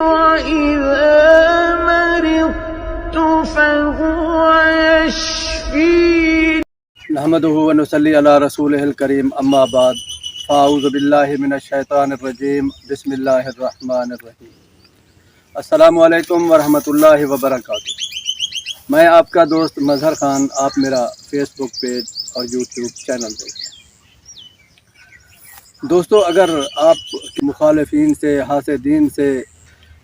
وَإِذَا مَرِضْتُ فَهُوَ يَشْفِينِ نحمده ونصلي على رسوله الكريم اما بعد فاعوذ باللہ من الشیطان الرجیم بسم اللہ الرحمن الرحیم۔ السلام علیکم ورحمۃ اللہ وبرکاتہ۔ میں آپ کا دوست مظہر خان، آپ میرا فیس بک پیج اور یوٹیوب چینل دیکھیں۔ دوستو، اگر آپ مخالفین سے، حاسدین سے،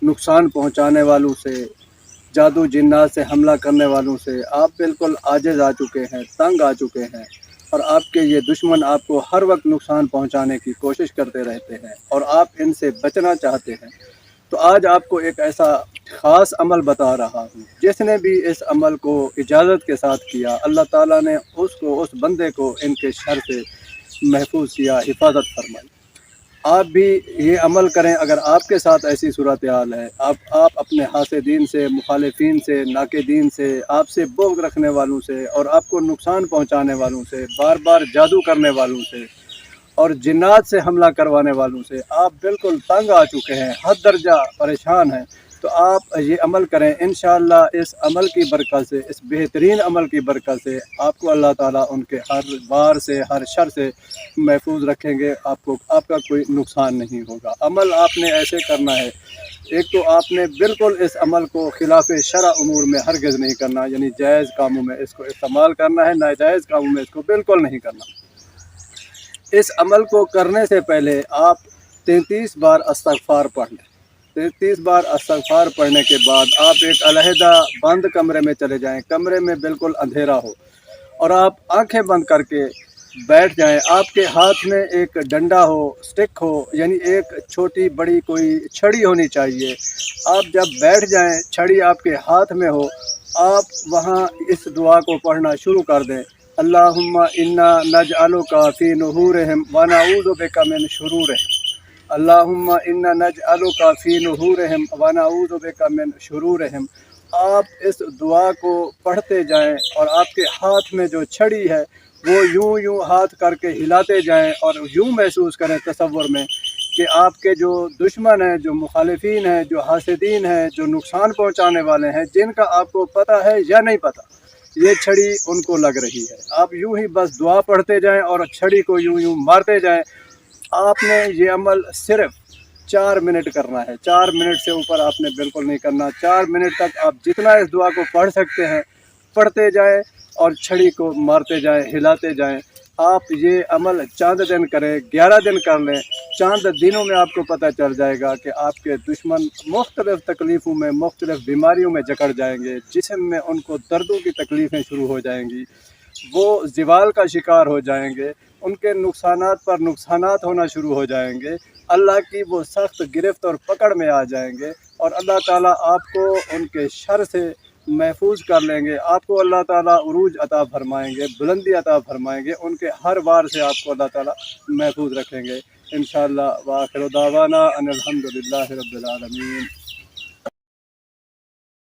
نقصان پہنچانے والوں سے، جادو جنات سے حملہ کرنے والوں سے آپ بالکل عاجز آ چکے ہیں، تنگ آ چکے ہیں، اور آپ کے یہ دشمن آپ کو ہر وقت نقصان پہنچانے کی کوشش کرتے رہتے ہیں اور آپ ان سے بچنا چاہتے ہیں، تو آج آپ کو ایک ایسا خاص عمل بتا رہا ہوں۔ جس نے بھی اس عمل کو اجازت کے ساتھ کیا، اللہ تعالیٰ نے اس بندے کو ان کے شر سے محفوظ کیا، حفاظت فرمائی۔ آپ بھی یہ عمل کریں۔ اگر آپ کے ساتھ ایسی صورتحال ہے، آپ اپنے حاسدین سے، مخالفین سے، ناقدین سے، آپ سے بغض رکھنے والوں سے اور آپ کو نقصان پہنچانے والوں سے، بار بار جادو کرنے والوں سے اور جنات سے حملہ کروانے والوں سے آپ بالکل تنگ آ چکے ہیں، حد درجہ پریشان ہیں، تو آپ یہ عمل کریں۔ انشاءاللہ اس عمل کی برکت سے، اس بہترین عمل کی برکت سے آپ کو اللہ تعالیٰ ان کے ہر وار سے، ہر شر سے محفوظ رکھیں گے۔ آپ کا کوئی نقصان نہیں ہوگا۔ عمل آپ نے ایسے کرنا ہے، ایک تو آپ نے بالکل اس عمل کو خلاف شرع امور میں ہرگز نہیں کرنا، یعنی جائز کاموں میں اس کو استعمال کرنا ہے، ناجائز کاموں میں اس کو بالکل نہیں کرنا۔ اس عمل کو کرنے سے پہلے آپ 33 بار استغفار پڑھ لیں۔ 33 بار استغفار پڑھنے کے بعد آپ ایک علیحدہ بند کمرے میں چلے جائیں، کمرے میں بالکل اندھیرا ہو، اور آپ آنکھیں بند کر کے بیٹھ جائیں۔ آپ کے ہاتھ میں ایک ڈنڈا ہو، سٹک ہو، یعنی ایک چھوٹی بڑی کوئی چھڑی ہونی چاہیے۔ آپ جب بیٹھ جائیں، چھڑی آپ کے ہاتھ میں ہو، آپ وہاں اس دعا کو پڑھنا شروع کر دیں۔ اللہم انا نجعلک فی نحورہم ونعوذ بک من شرورہم۔ اللہم انا نجعلک فی نحورہم ونعوذ بک من شرورہم۔ آپ اس دعا کو پڑھتے جائیں اور آپ کے ہاتھ میں جو چھڑی ہے وہ یوں ہاتھ کر کے ہلاتے جائیں، اور یوں محسوس کریں تصور میں کہ آپ کے جو دشمن ہیں، جو مخالفین ہیں، جو حاسدین ہیں، جو نقصان پہنچانے والے ہیں، جن کا آپ کو پتہ ہے یا نہیں پتہ، یہ چھڑی ان کو لگ رہی ہے۔ آپ یوں ہی بس دعا پڑھتے جائیں اور چھڑی کو یوں مارتے جائیں۔ آپ نے یہ عمل صرف 4 منٹ کرنا ہے۔ 4 منٹ سے اوپر آپ نے بالکل نہیں کرنا۔ 4 منٹ تک آپ جتنا اس دعا کو پڑھ سکتے ہیں پڑھتے جائیں اور چھڑی کو مارتے جائیں، ہلاتے جائیں۔ آپ یہ عمل چاند دن کریں، 11 دن کر لیں۔ چاند دنوں میں آپ کو پتہ چل جائے گا کہ آپ کے دشمن مختلف تکلیفوں میں، مختلف بیماریوں میں جکڑ جائیں گے، جسم میں ان کو دردوں کی تکلیفیں شروع ہو جائیں گی، وہ زوال کا شکار ہو جائیں گے، ان کے نقصانات پر نقصانات ہونا شروع ہو جائیں گے، اللہ کی وہ سخت گرفت اور پکڑ میں آ جائیں گے، اور اللہ تعالیٰ آپ کو ان کے شر سے محفوظ کر لیں گے۔ آپ کو اللہ تعالیٰ عروج عطا فرمائیں گے، بلندی عطا فرمائیں گے، ان کے ہر وار سے آپ کو اللہ تعالیٰ محفوظ رکھیں گے انشاءاللہ۔ وآخر دعوانا ان الحمدللہ رب العالمین۔